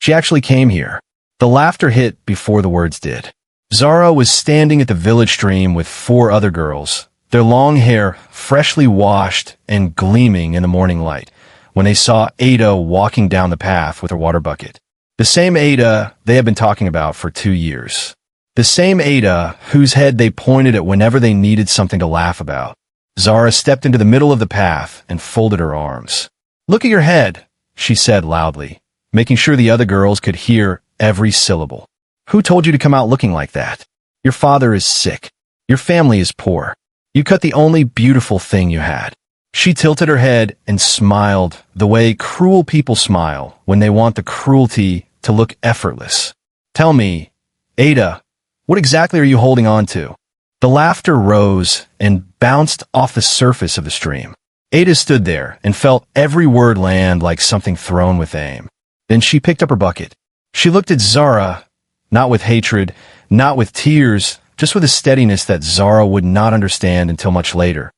She actually came here. The laughter hit before the words did. Zara was standing at the village stream with 4 other girls, their long hair freshly washed and gleaming in the morning light, when they saw Ada walking down the path with her water bucket. The same Ada they had been talking about for 2 years. The same Ada whose head they pointed at whenever they needed something to laugh about. Zara stepped into the middle of the path and folded her arms. "Look at your head," she said loudly, making sure the other girls could hear every syllable. "Who told you to come out looking like that? Your father is sick. Your family is poor. You cut the only beautiful thing you had." She tilted her head and smiled the way cruel people smile when they want the cruelty to look effortless. "Tell me, Ada, what exactly are you holding on to?" The laughter rose and bounced off the surface of the stream. Ada stood there and felt every word land like something thrown with aim. Then she picked up her bucket. She looked at Zara, not with hatred, not with tears, just with a steadiness that Zara would not understand until much later,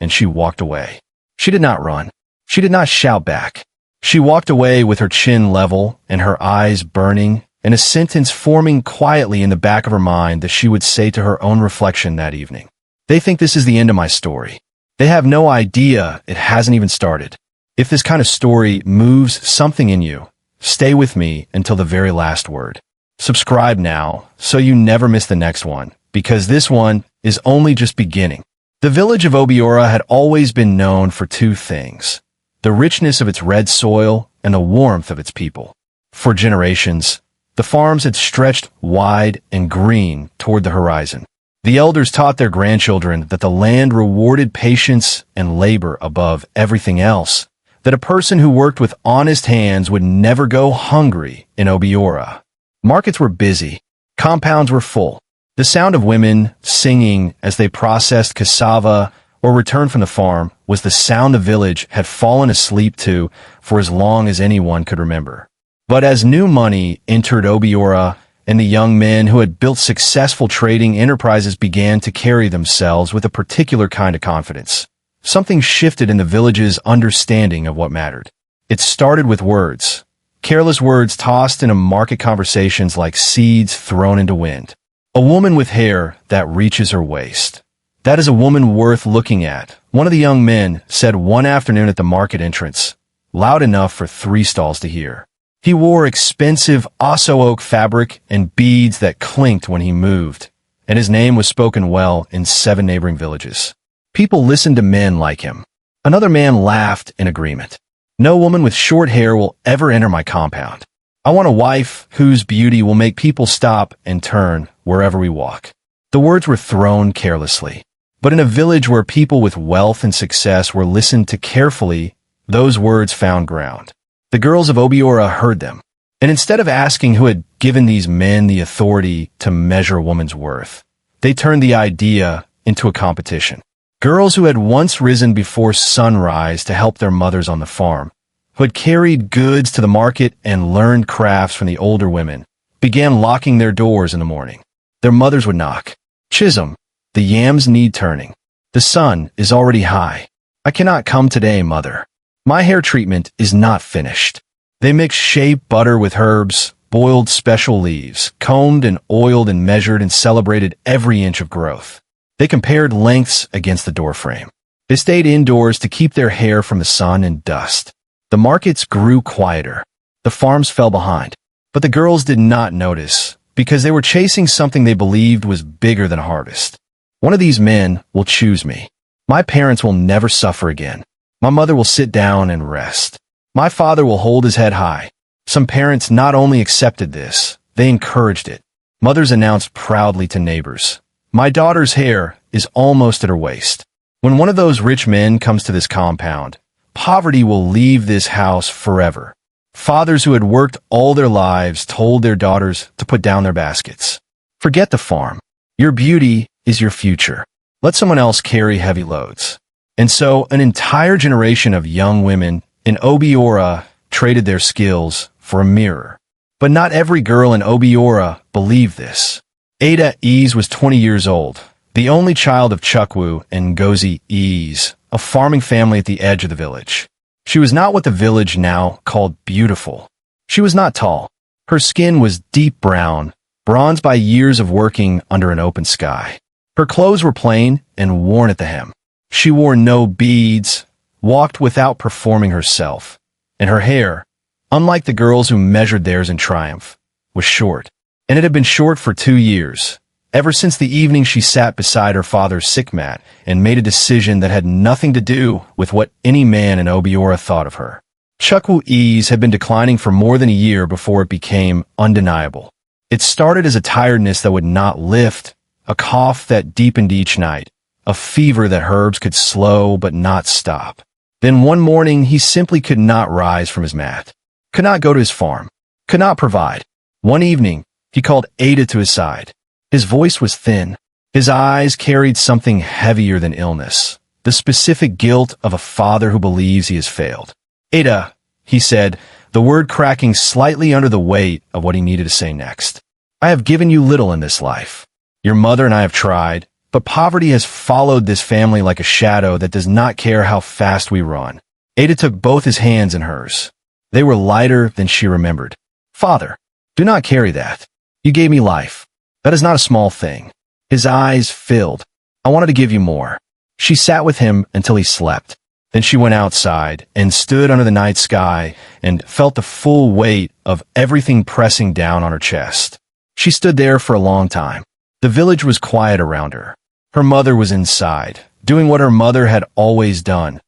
and she walked away. She did not run. She did not shout back. She walked away with her chin level and her eyes burning, and a sentence forming quietly in the back of her mind that she would say to her own reflection that evening. "They think this is the end of my story. They have no idea it hasn't even started. If this kind of story moves something in you, stay with me until the very last word. Subscribe now so you never miss the next one, because this one is only just beginning." The village of Obiora had always been known for 2 things: the richness of its red soil and the warmth of its people. For generations, the farms had stretched wide and green toward the horizon. The elders taught their grandchildren that the land rewarded patience and labor above everything else, that a person who worked with honest hands would never go hungry in Obiora. Markets were busy. Compounds were full. The sound of women singing as they processed cassava or returned from the farm was the sound the village had fallen asleep to for as long as anyone could remember. But as new money entered Obiora and the young men who had built successful trading enterprises began to carry themselves with a particular kind of confidence, something shifted in the village's understanding of what mattered. It started with words. Careless words tossed into market conversations like seeds thrown into wind. "A woman with hair that reaches her waist. That is a woman worth looking at," one of the young men said one afternoon at the market entrance, loud enough for 3 stalls to hear. He wore expensive osso oak fabric and beads that clinked when he moved, and his name was spoken well in 7 neighboring villages. People listened to men like him. Another man laughed in agreement. "No woman with short hair will ever enter my compound. I want a wife whose beauty will make people stop and turn wherever we walk." The words were thrown carelessly, but in a village where people with wealth and success were listened to carefully, those words found ground. The girls of Obiora heard them, and instead of asking who had given these men the authority to measure a woman's worth, they turned the idea into a competition. Girls who had once risen before sunrise to help their mothers on the farm, who had carried goods to the market and learned crafts from the older women, began locking their doors in the morning. Their mothers would knock. "Chisholm, the yams need turning. The sun is already high. I cannot come today, mother. My hair treatment is not finished." They mixed shea butter with herbs, boiled special leaves, combed and oiled and measured and celebrated every inch of growth. They compared lengths against the doorframe. They stayed indoors to keep their hair from the sun and dust. The markets grew quieter. The farms fell behind. But the girls did not notice, because they were chasing something they believed was bigger than a harvest. "One of these men will choose me. My parents will never suffer again. My mother will sit down and rest. My father will hold his head high." Some parents not only accepted this, they encouraged it. Mothers announced proudly to neighbors, "My daughter's hair is almost at her waist. When one of those rich men comes to this compound, poverty will leave this house forever." Fathers who had worked all their lives told their daughters to put down their baskets. "Forget the farm. Your beauty is your future. Let someone else carry heavy loads." And so an entire generation of young women in Obiora traded their skills for a mirror. But not every girl in Obiora believed this. Ada Ease was 20 years old, the only child of Chukwu and Ngozi Ease, a farming family at the edge of the village. She was not what the village now called beautiful. She was not tall. Her skin was deep brown, bronzed by years of working under an open sky. Her clothes were plain and worn at the hem. She wore no beads, walked without performing herself, and her hair, unlike the girls who measured theirs in triumph, was short. And it had been short for 2 years, ever since the evening she sat beside her father's sick mat and made a decision that had nothing to do with what any man in Obiora thought of her. Chukwu's ease had been declining for more than a year before it became undeniable. It started as a tiredness that would not lift, a cough that deepened each night, a fever that herbs could slow but not stop. Then one morning he simply could not rise from his mat, could not go to his farm, could not provide. One evening, he called Ada to his side. His voice was thin. His eyes carried something heavier than illness, the specific guilt of a father who believes he has failed. "Ada," he said, the word cracking slightly under the weight of what he needed to say next. "I have given you little in this life. Your mother and I have tried, but poverty has followed this family like a shadow that does not care how fast we run." Ada took both his hands in hers. They were lighter than she remembered. "Father, do not carry that. You gave me life. That is not a small thing." His eyes filled. "I wanted to give you more." She sat with him until he slept. Then she went outside and stood under the night sky and felt the full weight of everything pressing down on her chest. She stood there for a long time. The village was quiet around her. Her mother was inside, doing what her mother had always done,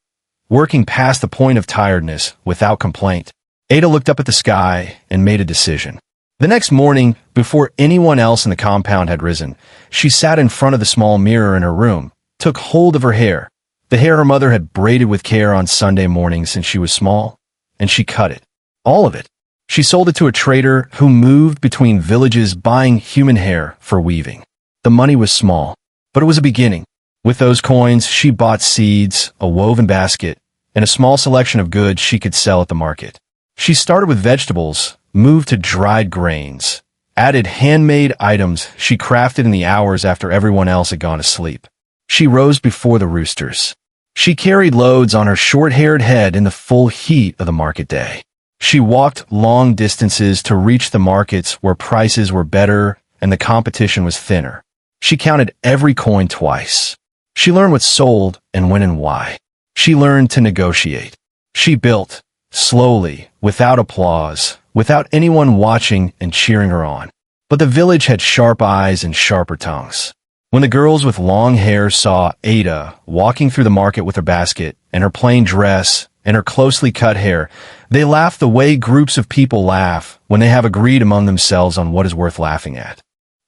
working past the point of tiredness without complaint. Ada looked up at the sky and made a decision. The next morning, before anyone else in the compound had risen, she sat in front of the small mirror in her room, took hold of her hair, the hair her mother had braided with care on Sunday mornings since she was small, and she cut it. All of it. She sold it to a trader who moved between villages buying human hair for weaving. The money was small, but it was a beginning. With those coins, she bought seeds, a woven basket, and a small selection of goods she could sell at the market. She started with vegetables, moved to dried grains, added handmade items she crafted in the hours after everyone else had gone to sleep. She rose before the roosters. She carried loads on her short-haired head in the full heat of the market day. She walked long distances to reach the markets where prices were better and the competition was thinner. She counted every coin twice. She learned what sold and when and why. She learned to negotiate. She built, slowly, without applause, without anyone watching and cheering her on. But the village had sharp eyes and sharper tongues. When the girls with long hair saw Ada walking through the market with her basket and her plain dress and her closely cut hair, they laughed the way groups of people laugh when they have agreed among themselves on what is worth laughing at.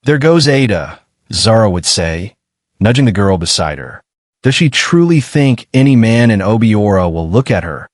"There goes Ada," Zara would say, nudging the girl beside her. "Does she truly think any man in Obiora will look at her?"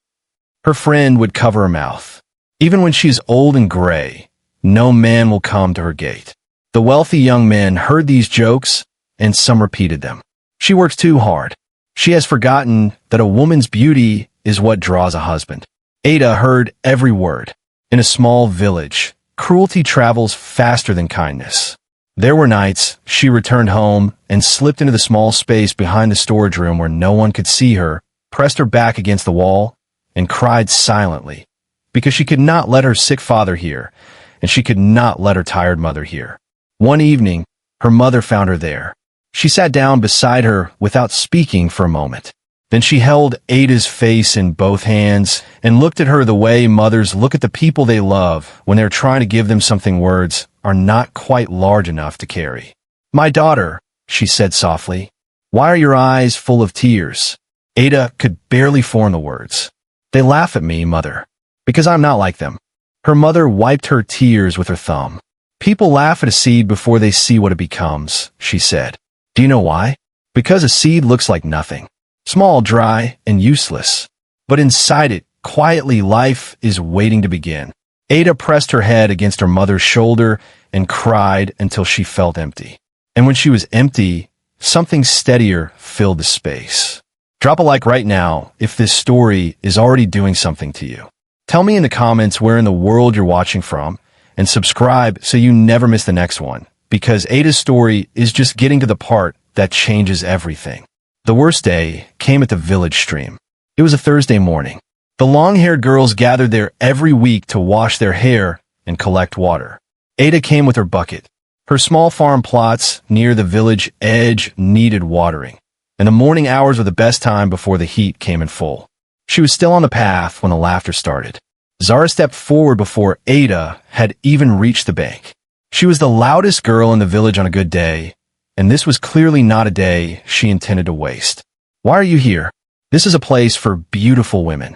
Her friend would cover her mouth. "Even when she's old and gray, no man will come to her gate." The wealthy young men heard these jokes, and some repeated them. "She works too hard. She has forgotten that a woman's beauty is what draws a husband." Ada heard every word. In a small village, cruelty travels faster than kindness. There were nights she returned home and slipped into the small space behind the storage room where no one could see her, pressed her back against the wall, and cried silently, because she could not let her sick father hear, and she could not let her tired mother hear. One evening, her mother found her there. She sat down beside her without speaking for a moment. Then she held Ada's face in both hands and looked at her the way mothers look at the people they love when they're trying to give them something words are not quite large enough to carry. "My daughter," she said softly, "why are your eyes full of tears?" Ada could barely form the words. "They laugh at me, mother, because I'm not like them." Her mother wiped her tears with her thumb. "People laugh at a seed before they see what it becomes," she said. "Do you know why? Because a seed looks like nothing. Small, dry, and useless. But inside it, quietly, life is waiting to begin." Ada pressed her head against her mother's shoulder and cried until she felt empty. And when she was empty, something steadier filled the space. Drop a like right now if this story is already doing something to you. Tell me in the comments where in the world you're watching from, and subscribe so you never miss the next one, because Ada's story is just getting to the part that changes everything. The worst day came at the village stream. It was a Thursday morning. The long-haired girls gathered there every week to wash their hair and collect water. Ada came with her bucket. Her small farm plots near the village edge needed watering, and the morning hours were the best time before the heat came in full. She was still on the path when the laughter started. Zara stepped forward before Ada had even reached the bank. She was the loudest girl in the village on a good day, and this was clearly not a day she intended to waste. "Why are you here? This is a place for beautiful women."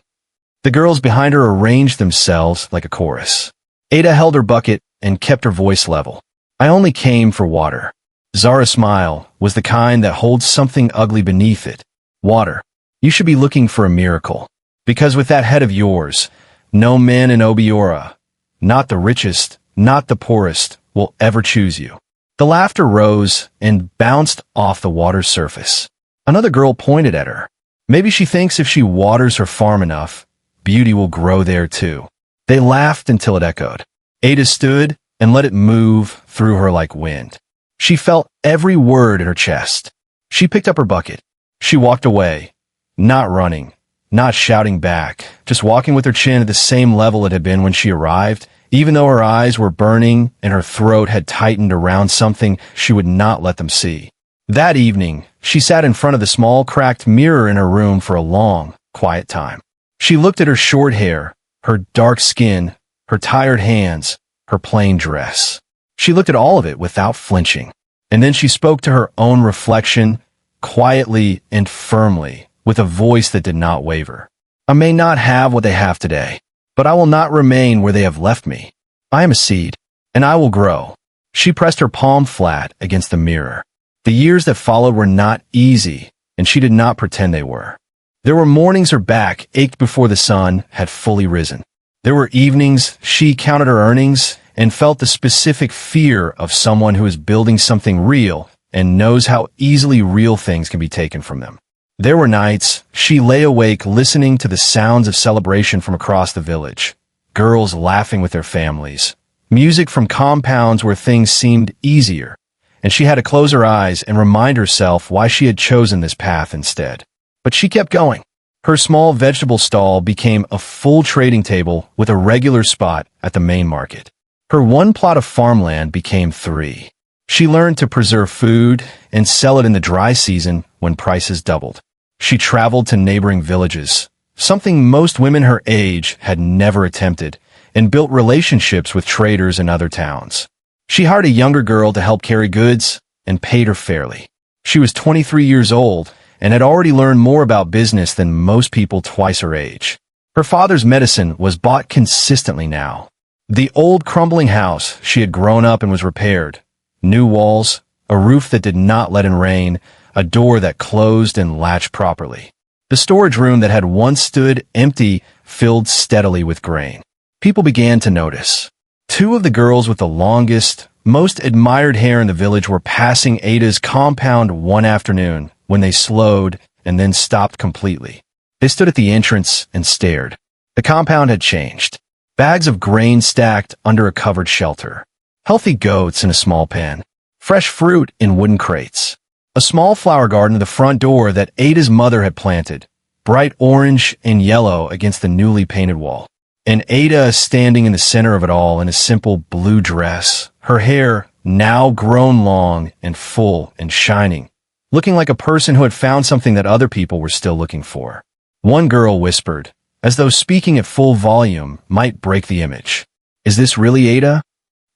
The girls behind her arranged themselves like a chorus. Ada held her bucket and kept her voice level. "I only came for water." Zara's smile was the kind that holds something ugly beneath it. "Water. You should be looking for a miracle. Because with that head of yours, no man in Obiora, not the richest, not the poorest, will ever choose you." The laughter rose and bounced off the water's surface. Another girl pointed at her. "Maybe she thinks if she waters her farm enough, beauty will grow there too." They laughed until it echoed. Ada stood and let it move through her like wind. She felt every word in her chest. She picked up her bucket. She walked away, not running, not shouting back, just walking with her chin at the same level it had been when she arrived. Even though her eyes were burning and her throat had tightened around something, she would not let them see. That evening, she sat in front of the small cracked mirror in her room for a long, quiet time. She looked at her short hair, her dark skin, her tired hands, her plain dress. She looked at all of it without flinching. And then she spoke to her own reflection, quietly and firmly, with a voice that did not waver. "I may not have what they have today, but I will not remain where they have left me. I am a seed, and I will grow." She pressed her palm flat against the mirror. The years that followed were not easy, and she did not pretend they were. There were mornings her back ached before the sun had fully risen. There were evenings she counted her earnings and felt the specific fear of someone who is building something real and knows how easily real things can be taken from them. There were nights she lay awake listening to the sounds of celebration from across the village, girls laughing with their families, music from compounds where things seemed easier, and she had to close her eyes and remind herself why she had chosen this path instead. But she kept going. Her small vegetable stall became a full trading table with a regular spot at the main market. Her one plot of farmland became 3. She learned to preserve food and sell it in the dry season when prices doubled. She traveled to neighboring villages, something most women her age had never attempted, and built relationships with traders in other towns. She hired a younger girl to help carry goods and paid her fairly. She was 23 years old and had already learned more about business than most people twice her age. Her father's medicine was bought consistently now. The old crumbling house she had grown up in was repaired. New walls, a roof that did not let in rain, a door that closed and latched properly. The storage room that had once stood empty filled steadily with grain. People began to notice. 2 of the girls with the longest, most admired hair in the village were passing Ada's compound one afternoon when they slowed and then stopped completely. They stood at the entrance and stared. The compound had changed. Bags of grain stacked under a covered shelter. Healthy goats in a small pen. Fresh fruit in wooden crates. A small flower garden at the front door that Ada's mother had planted, bright orange and yellow against the newly painted wall. And Ada standing in the center of it all in a simple blue dress, her hair now grown long and full and shining, looking like a person who had found something that other people were still looking for. One girl whispered, as though speaking at full volume might break the image, "Is this really Ada?"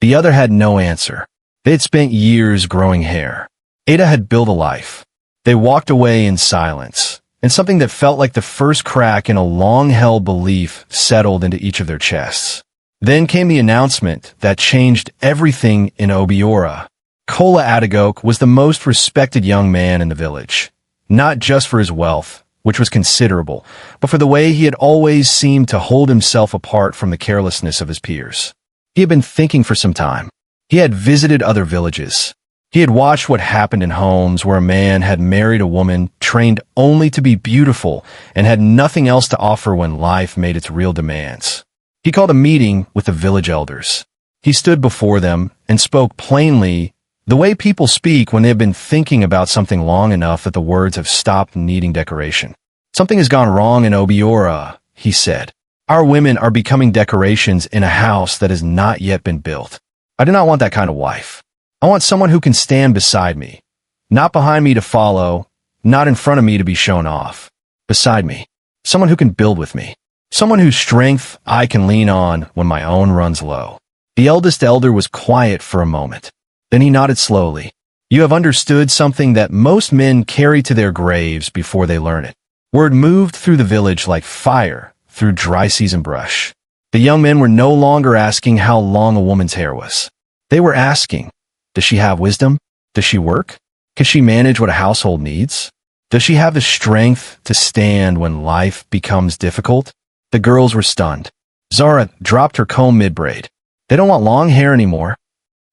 The other had no answer. They had spent years growing hair. Ada had built a life. They walked away in silence, and something that felt like the first crack in a long-held belief settled into each of their chests. Then came the announcement that changed everything in Obiora. Kola Adagok was the most respected young man in the village, not just for his wealth, which was considerable, but for the way he had always seemed to hold himself apart from the carelessness of his peers. He had been thinking for some time. He had visited other villages. He had watched what happened in homes where a man had married a woman trained only to be beautiful and had nothing else to offer when life made its real demands. He called a meeting with the village elders. He stood before them and spoke plainly, the way people speak when they have been thinking about something long enough that the words have stopped needing decoration. "Something has gone wrong in Obiora," he said. Our women are becoming decorations in a house that has not yet been built. I do not want that kind of wife. I want someone who can stand beside me, not behind me to follow, not in front of me to be shown off. Beside me. Someone who can build with me. Someone whose strength I can lean on when my own runs low. The eldest elder was quiet for a moment. Then he nodded slowly. You have understood something that most men carry to their graves before they learn it. Word moved through the village like fire through dry season brush. The young men were no longer asking how long a woman's hair was. They were asking, does she have wisdom? Does she work? Can she manage what a household needs? Does she have the strength to stand when life becomes difficult? The girls were stunned. Zara dropped her comb mid-braid. They don't want long hair anymore.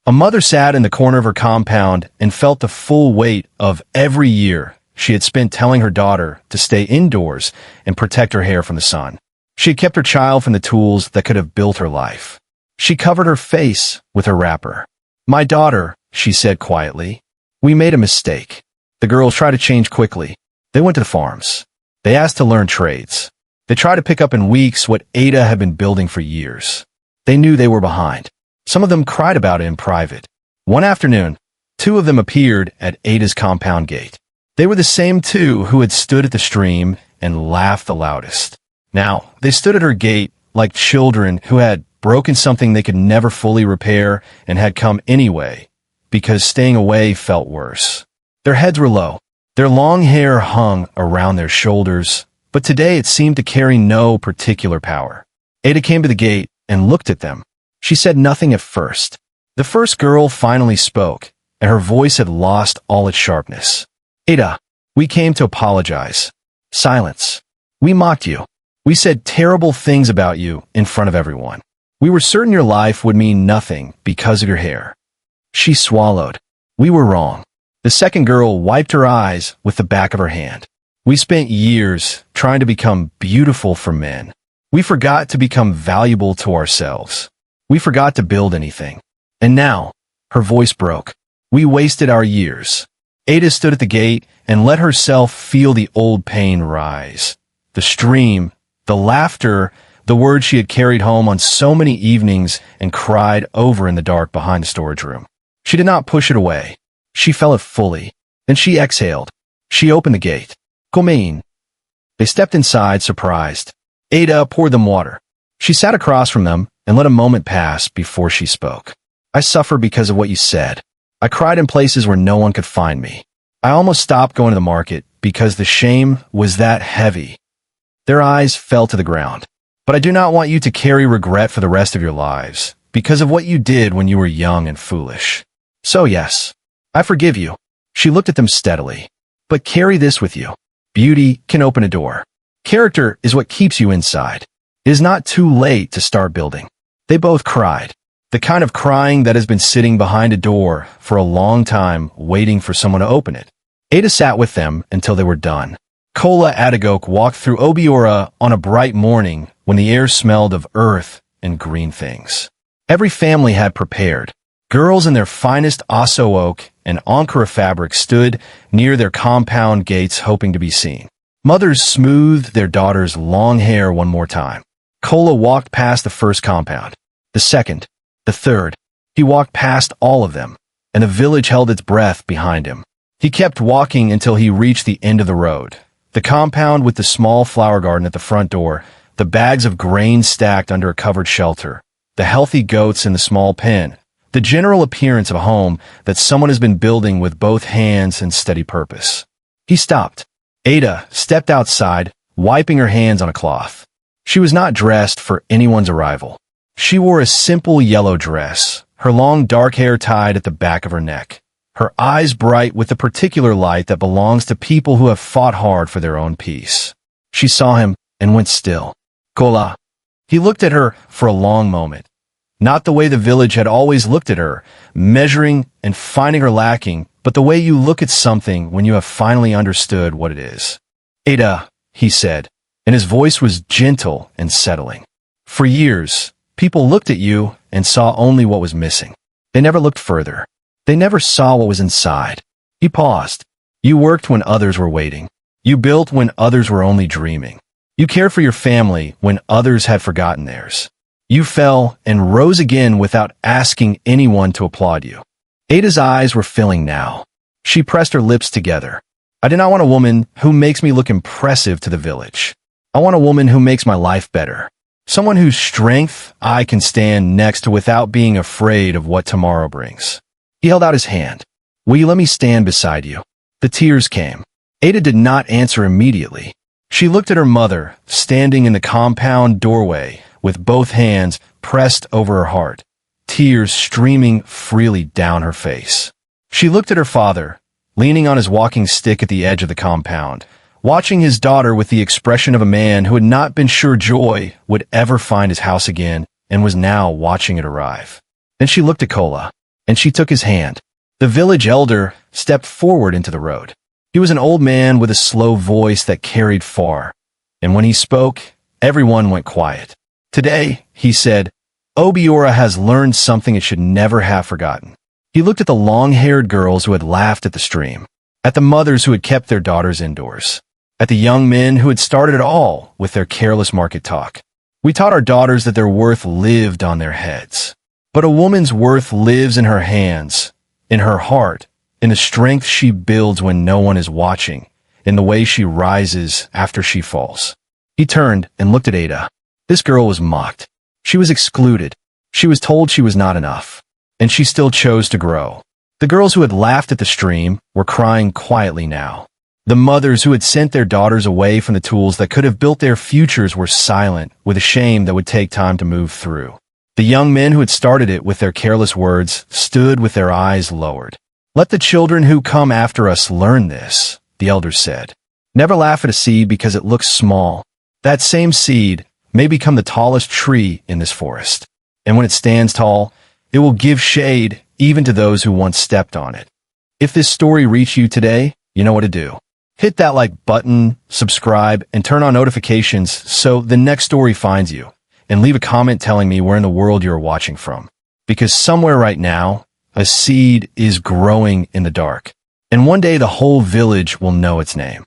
A mother sat in the corner of her compound and felt the full weight of every year she had spent telling her daughter to stay indoors and protect her hair from the sun. She had kept her child from the tools that could have built her life. She covered her face with her wrapper. My daughter, she said quietly, we made a mistake. The girls tried to change quickly. They went to the farms. They asked to learn trades. They tried to pick up in weeks what Ada had been building for years. They knew they were behind. Some of them cried about it in private. One afternoon, 2 of them appeared at Ada's compound gate. They were the same 2 who had stood at the stream and laughed the loudest. Now, they stood at her gate like children who had broken something they could never fully repair and had come anyway, because staying away felt worse. Their heads were low. Their long hair hung around their shoulders, but today it seemed to carry no particular power. Ada came to the gate and looked at them. She said nothing at first. The first girl finally spoke, and her voice had lost all its sharpness. Ada, we came to apologize. Silence. We mocked you. We said terrible things about you in front of everyone. We were certain your life would mean nothing because of your hair. She swallowed. We were wrong. The second girl wiped her eyes with the back of her hand. We spent years trying to become beautiful for men. We forgot to become valuable to ourselves. We forgot to build anything. And now, her voice broke. We wasted our years. Ada stood at the gate and let herself feel the old pain rise. The stream, the laughter, the words she had carried home on so many evenings and cried over in the dark behind the storage room. She did not push it away. She felt it fully. Then she exhaled. She opened the gate. Come in. They stepped inside, surprised. Ada poured them water. She sat across from them and let a moment pass before she spoke. I suffer because of what you said. I cried in places where no one could find me. I almost stopped going to the market because the shame was that heavy. Their eyes fell to the ground. But I do not want you to carry regret for the rest of your lives because of what you did when you were young and foolish. So yes, I forgive you. She looked at them steadily. But carry this with you. Beauty can open a door. Character is what keeps you inside. It is not too late to start building. They both cried. The kind of crying that has been sitting behind a door for a long time waiting for someone to open it. Ada sat with them until they were done. Kola Adagok walked through Obiora on a bright morning when the air smelled of earth and green things. Every family had prepared. Girls in their finest Oso oak and Ankara fabric stood near their compound gates hoping to be seen. Mothers smoothed their daughters' long hair one more time. Kola walked past the first compound, the second, the third. He walked past all of them, and the village held its breath behind him. He kept walking until he reached the end of the road. The compound with the small flower garden at the front door, the bags of grain stacked under a covered shelter, the healthy goats in the small pen, the general appearance of a home that someone has been building with both hands and steady purpose. He stopped. Ada stepped outside, wiping her hands on a cloth. She was not dressed for anyone's arrival. She wore a simple yellow dress, her long dark hair tied at the back of her neck, her eyes bright with the particular light that belongs to people who have fought hard for their own peace. She saw him and went still. Kola. He looked at her for a long moment. Not the way the village had always looked at her, measuring and finding her lacking, but the way you look at something when you have finally understood what it is. Ada, he said, and his voice was gentle and settling. For years, people looked at you and saw only what was missing. They never looked further. They never saw what was inside. He paused. You worked when others were waiting. You built when others were only dreaming. You cared for your family when others had forgotten theirs. You fell and rose again without asking anyone to applaud you. Ada's eyes were filling now. She pressed her lips together. I do not want a woman who makes me look impressive to the village. I want a woman who makes my life better. Someone whose strength I can stand next to without being afraid of what tomorrow brings. He held out his hand. Will you let me stand beside you? The tears came. Ada did not answer immediately. She looked at her mother, standing in the compound doorway, with both hands pressed over her heart, tears streaming freely down her face. She looked at her father, leaning on his walking stick at the edge of the compound, watching his daughter with the expression of a man who had not been sure joy would ever find his house again and was now watching it arrive. Then she looked at Kola, and she took his hand. The village elder stepped forward into the road. He was an old man with a slow voice that carried far, and when he spoke, everyone went quiet. Today, he said, Obiora has learned something it should never have forgotten. He looked at the long-haired girls who had laughed at the stream, at the mothers who had kept their daughters indoors, at the young men who had started it all with their careless market talk. We taught our daughters that their worth lived on their heads. But a woman's worth lives in her hands, in her heart, in the strength she builds when no one is watching, in the way she rises after she falls. He turned and looked at Ada. This girl was mocked. She was excluded. She was told she was not enough. And she still chose to grow. The girls who had laughed at the stream were crying quietly now. The mothers who had sent their daughters away from the tools that could have built their futures were silent with a shame that would take time to move through. The young men who had started it with their careless words stood with their eyes lowered. Let the children who come after us learn this, the elders said. Never laugh at a seed because it looks small. That same seed may become the tallest tree in this forest. And when it stands tall, it will give shade even to those who once stepped on it. If this story reached you today, you know what to do. Hit that like button, subscribe, and turn on notifications so the next story finds you. And leave a comment telling me where in the world you're watching from. Because somewhere right now, a seed is growing in the dark. And one day the whole village will know its name.